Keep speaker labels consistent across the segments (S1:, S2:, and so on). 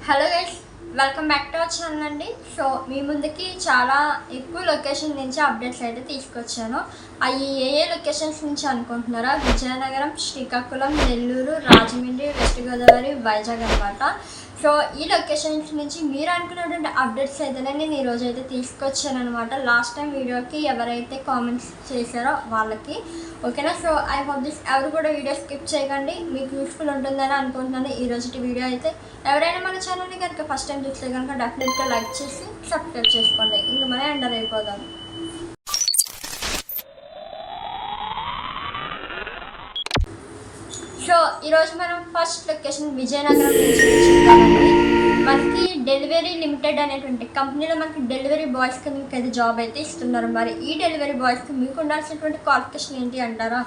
S1: Hello guys, welcome back to our channel అండి. So మీ ముందుకి చాలా ఎక్కువ లొకేషన్ నుంచి అప్డేట్స్ అయితే తీసుకొచ్చాను. అవి ఏ లొకేషన్స్ నుంచి అనుకుంటున్నారా? విజయనగరం, శ్రీకాకుళం, నెల్లూరు, రాజమండ్రి, వెస్ట్ గోదావరి, వైజాగ్ అనమాట. సో ఈ లొకేషన్స్ నుంచి మీరు అనుకున్నటువంటి అప్డేట్స్ అయితే నేను ఈరోజు అయితే తీసుకొచ్చాను అనమాట. లాస్ట్ టైం వీడియోకి ఎవరైతే కామెంట్స్ చేశారో వాళ్ళకి ఓకేనా. సో ఐ హోప్ దిస్ ఎవరు కూడా వీడియో స్కిప్ చేయకండి, మీకు యూస్ఫుల్ ఉంటుందని అనుకుంటున్నాను ఈరోజు వీడియో అయితే. ఎవరైనా మన ఛానల్ని కనుక ఫస్ట్ టైం చూస్తే కనుక డెఫినెట్గా లైక్ చేసి సబ్స్క్రైబ్ చేసుకోండి. ఇంక మనం ఎంటర్ అయిపోదాం. సో ఈరోజు మనం ఫస్ట్ లొకేషన్ విజయనగరం నుంచి చూద్దామండి. మనకి డెలివరీ లిమిటెడ్ అనేటువంటి కంపెనీలో మనకి డెలివరీ బాయ్స్కి మీకు అయితే జాబ్ అయితే ఇస్తున్నారు. మరి ఈ డెలివరీ బాయ్స్కి మీకు ఉండాల్సినటువంటి క్వాలిఫికేషన్ ఏంటి అంటారా?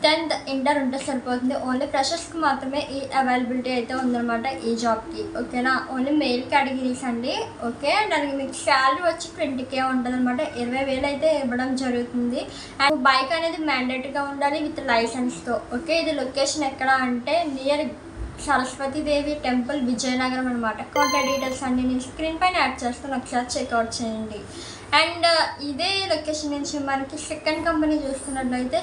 S1: 10th ఇంటర్ ఉంటే సరిపోతుంది. ఓన్లీ ఫ్రెషర్స్కి మాత్రమే ఈ అవైలబిలిటీ అయితే ఉందన్నమాట ఈ జాబ్కి. ఓకేనా, ఓన్లీ మెయిల్ కేటగిరీస్ అండి. ఓకే, దానికి మీకు శాలరీ వచ్చి 20K ఉంటుంది అనమాట. 20,000 అయితే ఇవ్వడం జరుగుతుంది. అండ్ బైక్ అనేది మ్యాండేటరీగా ఉండాలి విత్ లైసెన్స్తో. ఓకే, ఇది లొకేషన్ ఎక్కడ అంటే నియర్ సరస్వతీదేవి టెంపుల్, విజయనగరం అనమాట. కాంటాక్ట్ డీటెయిల్స్ అన్ని నేను స్క్రీన్ పైన యాడ్ చేస్తాను, ఒకసారి చెక్అవుట్ చేయండి. అండ్ ఇదే లొకేషన్ నుంచి మనకి సెకండ్ కంపెనీ చూసుకున్నట్లయితే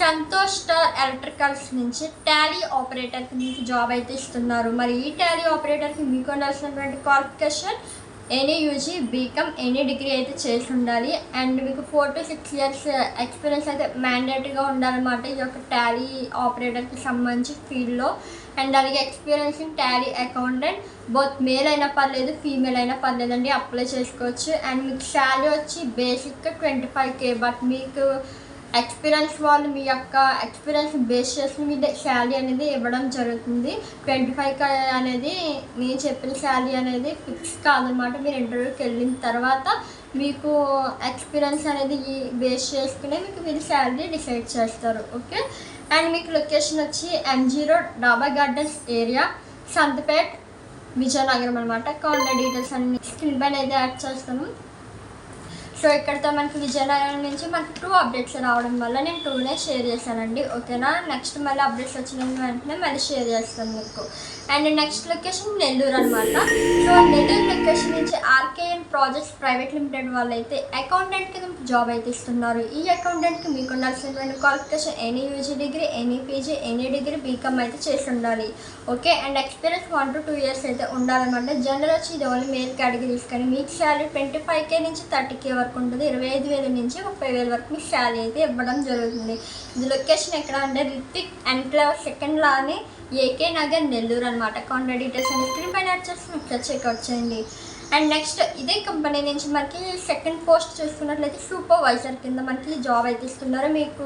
S1: సంతోష్ స్టార్ ఎలక్ట్రికల్స్ నుంచి టాలీ ఆపరేటర్కి మీకు జాబ్ అయితే ఇస్తున్నారు. మరి ఈ టాలీ ఆపరేటర్కి మీకు ఉండాల్సినటువంటి qualification any UG, BCom, any degree అయితే చేసి ఉండాలి. అండ్ మీకు 4 to 6 years ఎక్స్పీరియన్స్ అయితే మ్యాండేటరీగా ఉండాలన్నమాట ఈ యొక్క టాలీ ఆపరేటర్కి సంబంధించి ఫీల్డ్లో. అండ్ అలాగే experience in Tally accountant, both male అయినా పర్లేదు, ఫీమేల్ అయినా పర్లేదండి, అప్లై చేసుకోవచ్చు. అండ్ మీకు శాలరీ వచ్చి బేసిక్గా 25K. బట్ మీకు ఎక్స్పీరియన్స్ వాళ్ళు మీ యొక్క ఎక్స్పీరియన్స్ బేస్ చేసి మీ శాలరీ అనేది ఇవ్వడం జరుగుతుంది. 25K అనేది నేను చెప్పిన శాలరీ అనేది ఫిక్స్ కాదనమాట. మీరు ఇంటర్వ్యూకి వెళ్ళిన తర్వాత మీకు ఎక్స్పీరియన్స్ అనేది బేస్ చేసుకునే మీకు మీరు శాలరీ డిసైడ్ చేస్తారు. ఓకే, అండ్ మీకు లొకేషన్ వచ్చి MG రోడ్, డాబా గార్డెన్స్ ఏరియా, సంతపేట్, విజయనగరం అనమాట. కాంటాక్ట్ డీటెయిల్స్ అన్ని స్క్రీన్ పైన అయితే యాడ్ చేస్తాను. సో ఇక్కడితో మనకి విజయనగరం నుంచి మనకి 2 అప్డేట్స్ రావడం వల్ల నేను 2నే షేర్ చేశానండి. ఓకేనా, నెక్స్ట్ మళ్ళీ అప్డేట్స్ వచ్చిన వెంటనే మళ్ళీ షేర్ చేస్తాను మీకు. అండ్ నెక్స్ట్ లొకేషన్ నెల్లూరు అనమాట. సో నెల్లూరు లొకేషన్ నుంచి RKN ప్రాజెక్ట్స్ ప్రైవేట్ లిమిటెడ్ వాళ్ళు అయితే అకౌంటెంట్కి జాబ్ అయితే ఇస్తున్నారు. ఈ అకౌంటెంట్కి మీకు ఉండాల్సినటువంటి qualification any UG degree, any PG, any degree, BCom అయితే చేసి ఉండాలి. Okay, and experience 1 to 2 years అయితే ఉండాలన్నమాట. జనరల్ వచ్చి ఇది ఓన్లీ మేల్ కేటగిరీస్. కానీ మీకు శాలరీ 25K నుంచి 30K వరకు ఉంటుంది. 25,000 నుంచి 30,000 వరకు మీకు శాలరీ అయితే ఇవ్వడం జరుగుతుంది. ఇది లొకేషన్ ఎక్కడ అంటే రిత్విక్ ఎన్క్లేవ్ సెకండ్ లాని, AK నగర్, నెల్లూరు అనమాట. కాంటాక్ట్ డీటెయిల్స్ అన్ని స్క్రీన్ పైన యాడ్ చేసి ఒకసారి చెక్అవుట్ చేయండి. అండ్ నెక్స్ట్ ఇదే కంపెనీ నుంచి మనకి సెకండ్ పోస్ట్ చూసుకున్నట్లయితే సూపర్వైజర్ కింద మనకి జాబ్ అయితే ఇస్తున్నారు. మీకు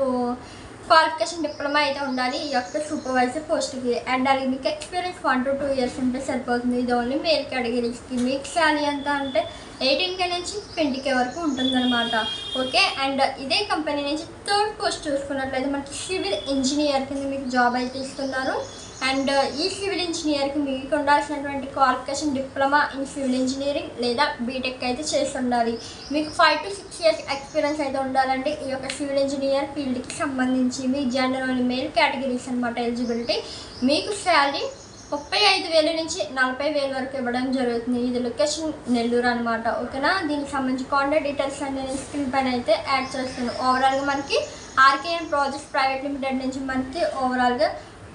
S1: క్వాలిఫికేషన్ డిప్లొమా అయితే ఉండాలి ఈ యొక్క సూపర్వైజర్ పోస్ట్కి. అండ్ అలాగే మీకు ఎక్స్పీరియన్స్ 1 to 2 years ఉంటే సరిపోతుంది. ఇది ఓన్లీ మేల్ కేటగిరీస్కి. మీకు శాలరీ ఎంత అంటే 18K నుంచి 20K వరకు ఉంటుందన్నమాట. ఓకే, అండ్ ఇదే కంపెనీ నుంచి థర్డ్ పోస్ట్ చూసుకున్నట్లయితే మనకి సివిల్ ఇంజనీర్ కింద మీకు జాబ్ అయితే ఇస్తున్నారు. అండ్ ఈ సివిల్ ఇంజనీర్కి మీకు ఉండాల్సినటువంటి qualification diploma in civil engineering లేదా బీటెక్ అయితే చేసి ఉండాలి. మీకు 5 to 6 years ఎక్స్పీరియన్స్ అయితే ఉండాలండి ఈ యొక్క సివిల్ ఇంజనీర్ ఫీల్డ్కి సంబంధించి. మీ జనరల్ మేల్ కేటగిరీస్ అనమాట ఎలిజిబిలిటీ. మీకు శాలరీ 35,000 నుంచి 40,000 వరకు ఇవ్వడం జరుగుతుంది. ఇది లొకేషన్ నెల్లూరు అనమాట. ఓకేనా, దీనికి సంబంధించి కాంటాక్ట్ డీటెయిల్స్ అనేది స్క్రీన్ పైన అయితే యాడ్ చేస్తాను. ఓవరాల్గా మనకి RKN ప్రాజెక్ట్స్ ప్రైవేట్ లిమిటెడ్ నుంచి మనకి ఓవరాల్గా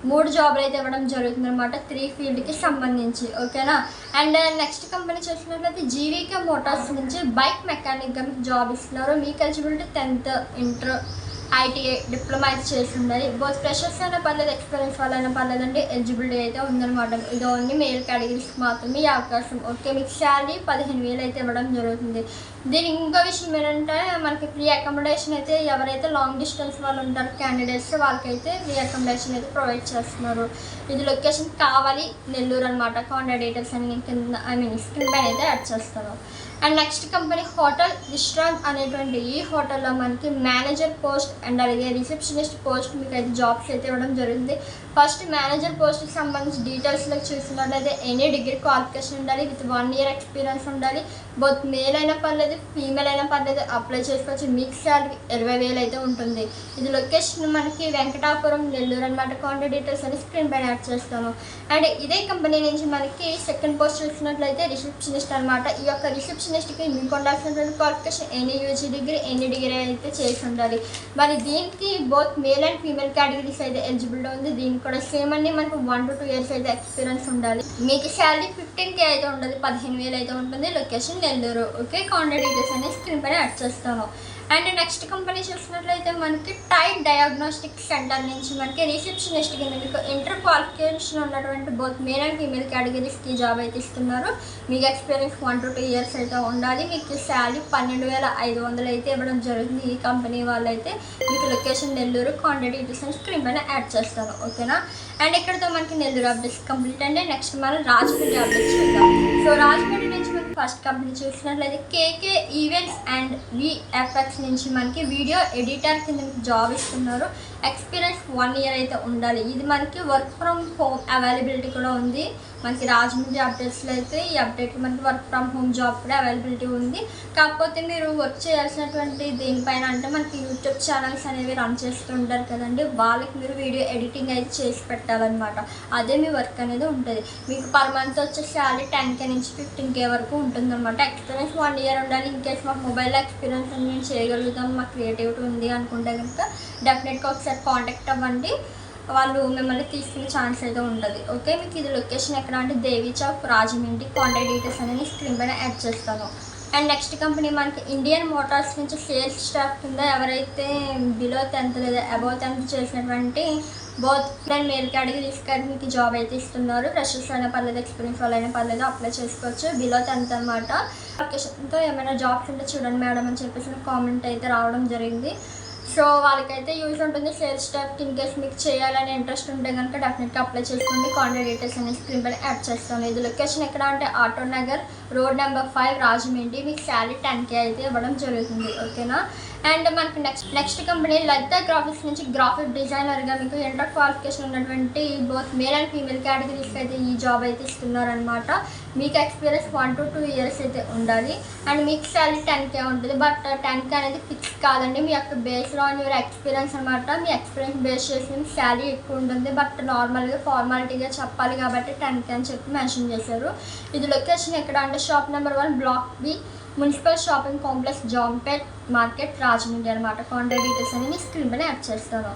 S1: 3 జాబ్లు అయితే ఇవ్వడం జరుగుతుంది అనమాట 3 ఫీల్డ్కి సంబంధించి. ఓకేనా, అండ్ నెక్స్ట్ కంపెనీ చూసినట్లయితే GVK మోటార్స్ నుంచి బైక్ మెకానిక్గా మీకు జాబ్ ఇస్తున్నారు. మీకు eligibility 10th inter, ITI, diploma అయితే చేసి ఉండాలి. బోత్ ఫ్రెషర్స్ అయినా పర్లేదు, ఎక్స్పీరియన్స్ వాళ్ళైనా పర్లేదండి, ఎలిజిబిలిటీ అయితే ఉందన్నమాట. ఇది ఓన్లీ మేల్ కేటగిరీస్కి మాత్రమే ఈ అవకాశం. ఓకే, మీకు శాలరీ 15,000 అయితే ఇవ్వడం జరుగుతుంది. దీనికి ఇంకో విషయం ఏంటంటే మనకి ఫ్రీ అకామిడేషన్ అయితే ఎవరైతే లాంగ్ డిస్టెన్స్ వాళ్ళు ఉంటారు క్యాండిడేట్స్ వాళ్ళకైతే ఫ్రీ అకామిడేషన్ అయితే ప్రొవైడ్ చేస్తున్నారు. ఇది లొకేషన్ కావాలి నెల్లూరు అనమాట. కాంటాక్ట్ డీటెయిల్స్ అని కింద స్క్రీన్ పైన అయితే యాడ్ చేస్తాను. And next company hotel Vishrant అనేటువంటి ఈ హోటల్లో మనకి మేనేజర్ పోస్ట్ అండ్ అలాగే రిసెప్షనిస్ట్ పోస్ట్ మీకు అయితే జాబ్స్ అయితే ఇవ్వడం జరుగుతుంది. ఫస్ట్ మేనేజర్ పోస్ట్కి సంబంధించి డీటెయిల్స్లోకి చూసినట్లయితే ఎనీ డిగ్రీ క్వాలిఫికేషన్ ఉండాలి, విత్ 1 year ఎక్స్పీరియన్స్ ఉండాలి. బోత్ మేల్ అయినా పర్లేదు, ఫీమేల్ అయినా పర్లేదు, అప్లై చేసుకోవచ్చు. మీకు శాలరీ 20,000 అయితే ఉంటుంది. ఇది లొకేషన్ మనకి వెంకటాపురం, నెల్లూరు అనమాట. కాంటాక్ట్ డీటెయిల్స్ అని స్క్రీన్ పైన యాడ్ చేస్తాను. అండ్ ఇదే కంపెనీ నుంచి మనకి సెకండ్ పోస్ట్ చూసినట్లయితే రిసెప్షనిస్ట్ అనమాట. ఈ యొక్క రిసెప్షనిస్ట్కి మీకు ఉండాల్సినటువంటి qualification any UG degree, any degree అయితే చేసి ఉండాలి. మరి దీనికి both male and female categories అయితే ఎలిజిబిలిటీ ఉంది. దీనికి కూడా సేమ్ అండి, మనకు 1 to 2 years అయితే ఎక్స్పీరియన్స్ ఉండాలి. మీకు శాలరీ 15K అయితే ఉండదు, 15,000 అయితే ఉంటుంది. Location Nellore. Okay, contact details అనేది స్క్రీన్ పైన యాడ్ చేస్తాను. అండ్ నెక్స్ట్ కంపెనీ చూసినట్లయితే మనకి టైడ్ డయాగ్నోస్టిక్ సెంటర్ నుంచి మనకి రిసెప్షనిస్ట్ కింద మీకు ఇంటర్ క్వాలిఫికేషన్ ఉన్నటువంటి బోత్ మేల్ అండ్ ఫీమేల్ కేటగిరీస్కి జాబ్ అయితే ఇస్తున్నారు. మీకు ఎక్స్పీరియన్స్ 1 to 2 years అయితే ఉండాలి. మీకు శాలరీ 12,500 అయితే ఇవ్వడం జరుగుతుంది ఈ కంపెనీ వాళ్ళైతే. మీకు లొకేషన్ నెల్లూరు. కాంటాక్ట్ డీటెయిల్స్ అని స్క్రీన్ పైన యాడ్ చేస్తాను. ఓకేనా. అండ్ ఇక్కడతో మనకి నెల్లూరు అప్డేట్స్ కంప్లీట్ అండి. నెక్స్ట్ మనం రాజమండ్రి అప్డేట్స్ చూద్దాం. సో రాజమండ్రి నుంచి మనకి ఫస్ట్ కంపెనీ చూసినట్లయితే కేకే ఈవెంట్స్ అండ్ విఎఫ్ఎక్స్ నుంచి మనకి వీడియో ఎడిటర్ కింద మీకు జాబ్ ఇస్తున్నారు. ఎక్స్పీరియన్స్ 1 year అయితే ఉండాలి. ఇది మనకి వర్క్ ఫ్రమ్ హోమ్ అవైలబిలిటీ కూడా ఉంది. మనకి రాజమండ్రి అప్డేట్స్లో అయితే ఈ అప్డేట్ మనకి వర్క్ ఫ్రమ్ హోమ్ జాబ్ కూడా అవైలబిలిటీ ఉంది. కాకపోతే మీరు వర్క్ చేయాల్సినటువంటి దేనిపైన అంటే మనకి యూట్యూబ్ ఛానల్స్ అనేవి రన్ చేస్తుంటారు కదండి, వాళ్ళకి మీరు వీడియో ఎడిటింగ్ అయితే చేసి పెట్టాలన్నమాట. అదే మీ వర్క్ అనేది ఉంటుంది. మీకు పర్ మంత్ వచ్చే శాలరీ 10K నుంచి 15K వరకు ఉంటుందన్నమాట. ఎక్స్పీరియన్స్ 1 year ఉండాలి. ఇన్కేస్ మాకు మొబైల్ ఎక్స్పీరియన్స్ మేము చేయగలుగుతాం, మాకు క్రియేటివిటీ ఉంది అనుకుంటే కనుక డెఫినెట్గా ఒకసారి కాంటాక్ట్ అవ్వండి. వాళ్ళు మిమ్మల్ని తీసుకునే ఛాన్స్ అయితే ఉంటుంది. ఓకే, మీకు ఇది లొకేషన్ ఎక్కడ అంటే దేవీ చౌక్, రాజమండ్రి. కాంటాక్ట్ డీటెయిల్స్ అనేది స్క్రీన్ పైన యాడ్ చేస్తాను. అండ్ నెక్స్ట్ కంపెనీ మనకి ఇండియన్ మోటార్స్ నుంచి సేల్స్ స్టాఫ్ కింద ఎవరైతే బిలో 10th లేదా అబౌవ్ 10th చేసినటువంటి బోత్ అండ్ మేల్ కేటగిరీస్ మీకు జాబ్ అయితే ఇస్తున్నారు. ఫ్రెషర్స్ అయినా పర్లేదు, ఎక్స్పీరియన్స్ వాళ్ళైనా పర్లేదు, అప్లై చేసుకోవచ్చు. బిలో 10th అనమాట. అప్లికేషన్తో ఏమైనా జాబ్స్ ఉంటే చూడండి మేడం అని చెప్పేసి కామెంట్ అయితే రావడం జరిగింది. సో వాళ్ళకైతే యూజ్ ఉంటుంది. సేల్స్ స్టాఫ్ ఇన్ కేస్ మీకు చేయాలని ఇంట్రెస్ట్ ఉంటే కనుక డెఫినెట్గా అప్లై చేసుకోండి. కాంటాక్ట్ డీటెయిల్స్ అనేది స్క్రీన్ పైన యాడ్ చేస్తాను. ఇది లొకేషన్ ఎక్కడ అంటే auto Nagar, road number 5, Rajahmundry. మీకు శాలరీ 10K అయితే ఇవ్వడం జరుగుతుంది. ఓకేనా. అండ్ మనకి నెక్స్ట్ కంపెనీ లలిత గ్రాఫిక్స్ నుంచి గ్రాఫిక్ డిజైనర్గా మీకు ఇంటర్ క్వాలిఫికేషన్ ఉన్నటువంటి బోత్ మేల్ అండ్ ఫీమేల్ కేటగిరీస్కి అయితే ఈ జాబ్ అయితే ఇస్తున్నారనమాట. మీకు ఎక్స్పీరియన్స్ 1 to 2 years అయితే ఉండాలి. అండ్ మీకు శాలరీ 10K ఉంటుంది. బట్ 10K అనేది ఫిక్స్ కాదండి, మీ యొక్క బేస్లో ఆన్ యువర్ ఎక్స్పీరియన్స్ అనమాట. మీ ఎక్స్పీరియన్స్ బేస్ చేసి మీకు శాలరీ ఎక్కువ ఉంటుంది. బట్ నార్మల్గా ఫార్మాలిటీగా చెప్పాలి కాబట్టి 10K అని చెప్పి మెన్షన్ చేశారు. ఇది లొకేషన్ ఎక్కడ అంటే shop number 1, block B, municipal shopping complex, Jampet market, Rajahmundry అనమాట. కాంటాక్ట్ డీటెయిల్స్ అనేది స్క్రీన్ పైన యాడ్ చేస్తాను.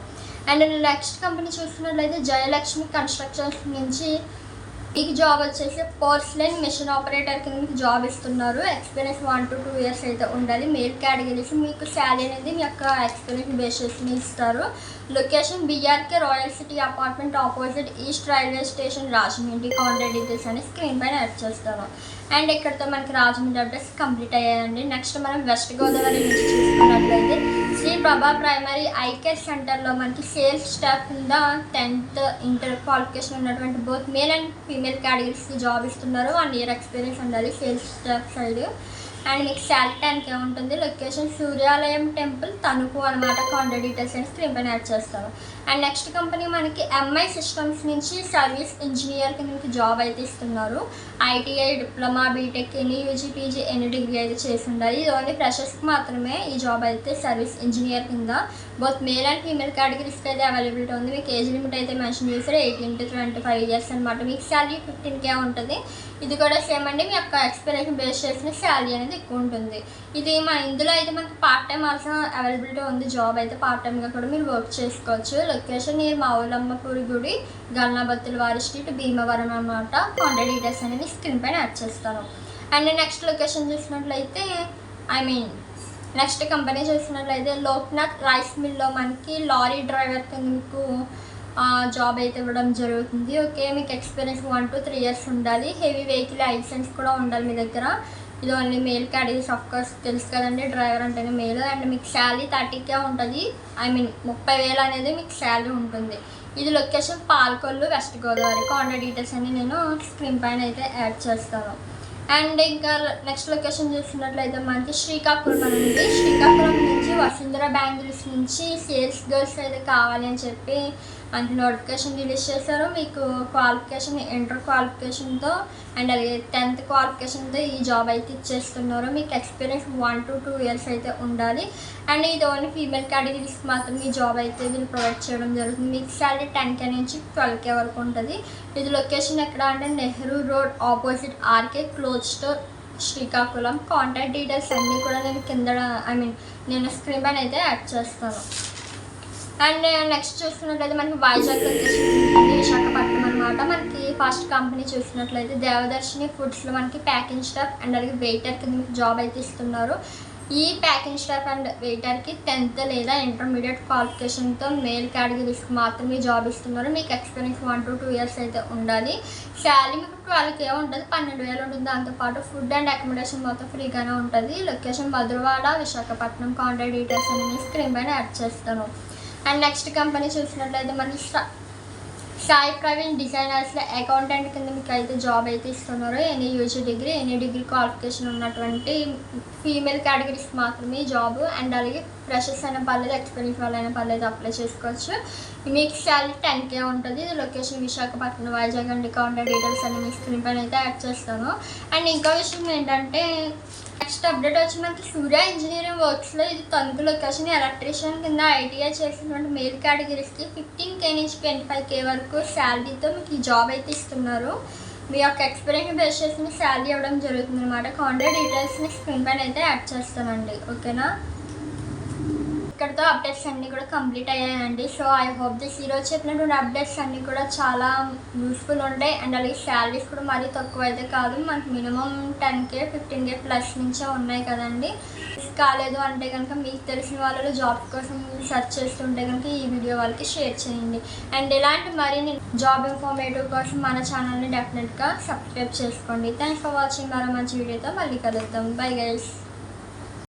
S1: అండ్ నెక్స్ట్ కంపెనీ చూస్తున్నట్లయితే జయలక్ష్మి కన్స్ట్రక్షన్స్ నుంచి మీకు జాబ్ వచ్చేసి పోర్స్లైన్ మిషన్ ఆపరేటర్ కింద మీకు జాబ్ ఇస్తున్నారు. ఎక్స్పీరియన్స్ 1 to 2 years అయితే ఉండాలి. మేల్ కేటగిరీస్ మీకు శాలరీ అనేది మీ యొక్క ఎక్స్పీరియన్స్ బేస్ చేసి ఇస్తారు. Location BRK royal city apartment opposite east railway station, Rajahmundry. Contact details అని స్క్రీన్ పైన యాడ్ చేస్తాను. అండ్ ఇక్కడతో మనకి రాజమండ్రి అప్డేట్స్ కంప్లీట్ అయ్యాయండి. నెక్స్ట్ మనం వెస్ట్ గోదావరి నుంచి చూసుకున్నట్లయితే శ్రీ ప్రభా ప్రైమరీ ఐకేర్ సెంటర్లో మనకి సేల్స్ స్టాఫ్ కింద 10th ఇంటర్ క్వాలిఫికేషన్ ఉన్నటువంటి బోత్ మేల్ అండ్ ఫీమేల్ కేటగిరీస్కి జాబ్ ఇస్తున్నారు. 1 year ఎక్స్పీరియన్స్ ఉండాలి సేల్స్ స్టాఫ్ సైడ్. అండ్ మీకు శాలరీ 10K ఉంటుంది. లొకేషన్ సూర్యాలయం టెంపుల్, తణుకు అనమాట. కాంటాక్ట్ డీటెయిల్స్ అని స్క్రీన్ పైన యాడ్ చేస్తాను. అండ్ నెక్స్ట్ కంపెనీ మనకి MI సిస్టమ్స్ నుంచి సర్వీస్ ఇంజనీర్ కింద మీకు జాబ్ అయితే ఇస్తున్నారు. ITI, diploma, BTech, any UG, PG, any degree అయితే చేసి ఉండాలి. ఇది ఓన్లీ ఫ్రెషర్స్కి మాత్రమే ఈ జాబ్ అయితే సర్వీస్ ఇంజనీర్ కింద. బోత్ మేల్ అండ్ ఫీమేల్ కేటగిరీస్కి అయితే అవైలబిలిటీ ఉంది. మీకు ఏజ్ లిమిట్ అయితే మెన్షన్ చేశారు 18 to 25 years అనమాట. మీకు శాలరీ 15K ఉంటుంది. ఇది కూడా సేమ్ అండి, మీ యొక్క ఎక్స్పీరియన్స్ బేస్ చేసిన శాలరీ అనేది ఎక్కువ ఉంటుంది. ఇది ఇందులో అయితే మనకి పార్ట్ టైం ఆల్సో అవైలబిలిటీ ఉంది. జాబ్ అయితే పార్ట్ టైమ్గా కూడా మీరు వర్క్ చేసుకోవచ్చు. లొకేషన్ ఈ మావులమ్మపూరి గుడి, గల్నాబత్తుల వారి స్ట్రీట్, భీమవరం అనమాట. కాంటాక్ట్ డీటెయిల్స్ అనేది స్క్రీన్ పైన యాడ్ చేస్తాను. అండ్ నెక్స్ట్ లొకేషన్ చూసినట్లయితే నెక్స్ట్ కంపెనీ చూసినట్లయితే లోక్నాథ్ రైస్ మిల్లో మనకి లారీ డ్రైవర్ కింద మీకు జాబ్ అయితే ఇవ్వడం జరుగుతుంది. ఓకే, మీకు ఎక్స్పీరియన్స్ 1 to 3 years ఉండాలి. హెవీ వెహికల్ లైసెన్స్ కూడా ఉండాలి మీ దగ్గర. ఇది only male categories of course తెలుసు కదండి, డ్రైవర్ అంటేనే మేల్. అండ్ మీకు శాలరీ 30K ఉంటుంది. 30,000 అనేది మీకు శాలరీ ఉంటుంది. ఇది location Palakollu, west Godavari. Contact details అన్ని నేను స్క్రీన్ పైన అయితే యాడ్ చేస్తాను. అండ్ ఇంకా నెక్స్ట్ లొకేషన్ చూసినట్లయితే మనకి శ్రీకాకుళం ఉంది. శ్రీకాకుళం నుంచి వసుంధర బ్యాంగిల్స్ నుంచి సేల్స్ గర్ల్స్ అయితే కావాలి అని చెప్పి మనకి నోటిఫికేషన్ రిలీజ్ చేశారు. మీకు క్వాలిఫికేషన్ ఇంటర్ క్వాలిఫికేషన్తో అండ్ అలాగే 10th క్వాలిఫికేషన్తో ఈ జాబ్ అయితే ఇచ్చేస్తున్నారు. మీకు ఎక్స్పీరియన్స్ 1 to 2 years అయితే ఉండాలి. అండ్ ఇది ఓన్లీ ఫీమేల్ కేటగిరీస్కి మాత్రం ఈ జాబ్ అయితే వీళ్ళు ప్రొవైడ్ చేయడం జరుగుతుంది. మీకు శాలరీ 10K నుంచి 12K వరకు ఉంటుంది. ఇది లొకేషన్ ఎక్కడ అంటే Nehru road opposite RK cloth store, Srikakulam. Contact details అన్నీ కూడా నేను స్క్రీన్ పైన అయితే యాడ్ చేస్తాను. అండ్ నెక్స్ట్ చూసుకున్నట్లయితే మనకి వైజాగ్ విశాఖపట్నం అనమాట. మనకి ఫస్ట్ కంపెనీ చూసినట్లయితే దేవదర్శిని ఫుడ్స్లో మనకి ప్యాకింగ్ స్టాఫ్ అండ్ అలాగే వెయిటర్ కింద మీకు జాబ్ అయితే ఇస్తున్నారు. ఈ ప్యాకింగ్ స్టాఫ్ అండ్ వెయిటర్కి 10th లేదా ఇంటర్మీడియట్ క్వాలిఫికేషన్తో మేల్ కేటగిరీస్కి మాత్రమే జాబ్ ఇస్తున్నారు. మీకు ఎక్స్పీరియన్స్ 1 to 2 years అయితే ఉండాలి. శాలరీ మీకు 12K ఉంటుంది, 12,000 ఉంటుంది. దాంతోపాటు ఫుడ్ అండ్ అకామిడేషన్ మొత్తం ఫ్రీగానే ఉంటుంది. Location Madhurawada, Visakhapatnam. Contact details అనేది స్క్రీన్ పైన యాడ్ చేస్తాను. అండ్ నెక్స్ట్ కంపెనీ చూసినట్లయితే మనకి సాయి ప్రవీణ్ డిజైనర్స్లో అకౌంటెంట్ కింద మీకు అయితే జాబ్ అయితే ఇస్తున్నారు. ఎనీ డిగ్రీ క్వాలిఫికేషన్ ఉన్నటువంటి ఫీమేల్ కేటగిరీస్ మాత్రమే జాబ్. అండ్ అలాగే ఫ్రెషర్స్ అయినా పర్లేదు, ఎక్స్పీరియన్స్ వాళ్ళైనా పర్లేదు, అప్లై చేసుకోవచ్చు. మీకు శాలరీ 10K ఉంటుంది. ఇది location Visakhapatnam, Vizag and contact details అన్ని మీ స్క్రీన్ పైన అయితే యాడ్ చేస్తాను. అండ్ ఇంకో విషయం ఏంటంటే నెక్స్ట్ అప్డేట్ వచ్చి మనకి సూర్య ఇంజనీరింగ్ వర్క్స్లో ఇది తణుకు లొకేషన్ ఎలక్ట్రీషియన్ కింద ఐటీఐ చేసినటువంటి మేల్ కేటగిరీస్కి 15K నుంచి 25K వరకు శాలరీతో మీకు ఈ జాబ్ అయితే ఇస్తున్నారు. మీ యొక్క ఎక్స్పీరియన్స్ బేస్ చేసి శాలరీ ఇవ్వడం జరుగుతుంది అనమాట. కాంటాక్ట్ డీటెయిల్స్ని స్క్రీన్ పైన అయితే యాడ్ చేస్తానండి. ఓకేనా? ఇక్కడితో అప్డేట్స్ అన్నీ కూడా కంప్లీట్ అయ్యాయండి. సో ఐ హోప్ దిస్ ఈరోజు చెప్పినటువంటి అప్డేట్స్ అన్నీ కూడా చాలా యూస్ఫుల్ ఉంటాయి. అండ్ అలాగే శాలరీస్ కూడా మరీ తక్కువ అయితే కాదు. మనకి మినిమం 10K 15K ప్లస్ నుంచే ఉన్నాయి కదండి. కాలేదు అంటే కనుక మీకు తెలిసిన వాళ్ళు జాబ్ కోసం సెర్చ్ చేస్తుంటే కనుక ఈ వీడియో వాళ్ళకి షేర్ చేయండి. అండ్ ఇలాంటి మరిన్ని జాబ్ ఇన్ఫర్మేటివ్ కోసం మన ఛానల్ని డెఫినెట్గా సబ్స్క్రైబ్ చేసుకోండి. Thanks for watching. మరో మంచి వీడియోతో మళ్ళీ కలుద్దాం. Bye guys.